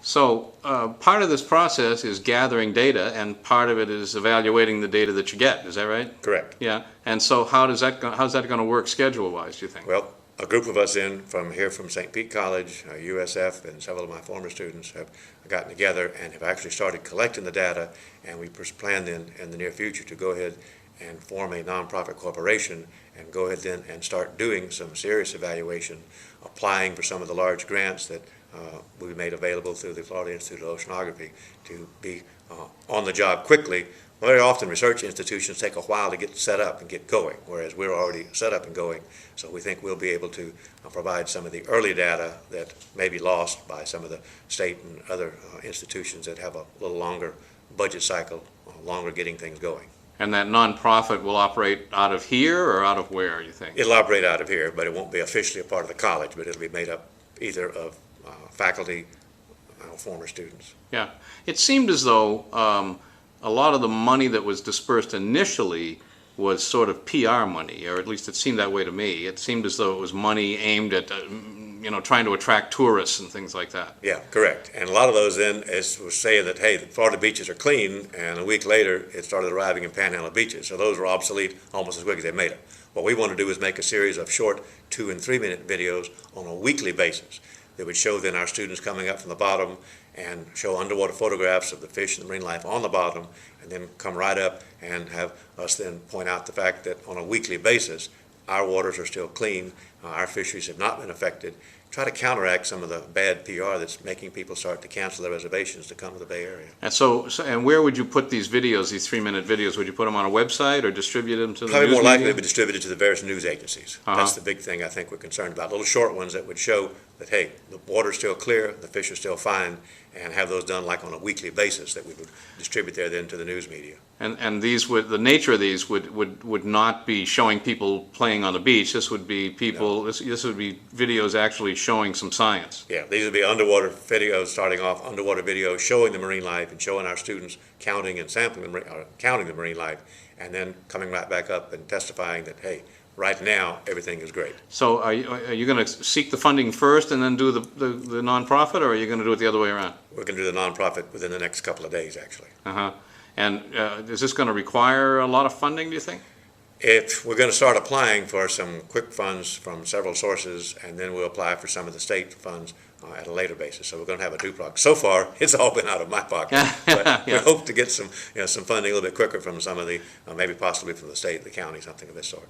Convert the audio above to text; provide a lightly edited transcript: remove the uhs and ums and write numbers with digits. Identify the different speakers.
Speaker 1: So part of this process is gathering data, and part of it is evaluating the data that you get. Is that right?
Speaker 2: Correct.
Speaker 1: Yeah. And so how's that going to work schedule-wise, do you think?
Speaker 2: Well, a group of us from St. Pete College, USF, and several of my former students have gotten together and have actually started collecting the data, and we plan then in the near future to go ahead and form a nonprofit corporation and go ahead then and start doing some serious evaluation, applying for some of the large grants that will be made available through the Florida Institute of Oceanography to be on the job quickly. Very often research institutions take a while to get set up and get going, whereas we're already set up and going. So we think we'll be able to provide some of the early data that may be lost by some of the state and other institutions that have a little longer budget cycle, longer getting things going.
Speaker 1: And that nonprofit will operate out of here or out of where, you think?
Speaker 2: It'll operate out of here, but it won't be officially a part of the college, but it'll be made up either of faculty or former students.
Speaker 1: Yeah. It seemed as though a lot of the money that was dispersed initially was sort of PR money, or at least it seemed that way to me. It seemed as though it was money aimed at, trying to attract tourists and things like that.
Speaker 2: Yeah, correct. And a lot of those then was saying that, hey, the Florida beaches are clean, and a week later it started arriving in Panhandle beaches. So those were obsolete almost as quick as they made them. What we want to do is make a series of short 2- and 3-minute videos on a weekly basis that would show then our students coming up from the bottom and show underwater photographs of the fish and the marine life on the bottom, and then come right up and have us then point out the fact that on a weekly basis our waters are still clean, our fisheries have not been affected, try to counteract some of the bad PR that's making people start to cancel their reservations to come to the Bay Area.
Speaker 1: And and where would you put these videos, these 3-minute videos? Would you put them on a website or distribute them to the
Speaker 2: Probably
Speaker 1: news
Speaker 2: more likely
Speaker 1: media?
Speaker 2: to be distributed to the various news agencies. That's the big thing I think we're concerned about. Little short ones that would show that, hey, the water's still clear, the fish are still fine, and have those done like on a weekly basis that we would distribute there then to the news media.
Speaker 1: And these would, the nature of these would not be showing people playing on the beach. This would be people, no. This would be videos actually showing some science.
Speaker 2: Yeah, these would be underwater videos, starting off underwater videos showing the marine life and showing our students counting and sampling counting the marine life, and then coming right back up and testifying that, hey, right now everything is great.
Speaker 1: So are you going to seek the funding first and then do the nonprofit, or are you going to do it the other way around?
Speaker 2: We're going to do the nonprofit within the next couple of days, actually.
Speaker 1: And is this going to require a lot of funding, do you think?
Speaker 2: We're going to start applying for some quick funds from several sources, and then we'll apply for some of the state funds at a later basis. So we're going to have a two-pronged. So far, it's all been out of my pocket. But we hope to get some funding a little bit quicker from some of the, maybe possibly from the state, the county, something of this sort.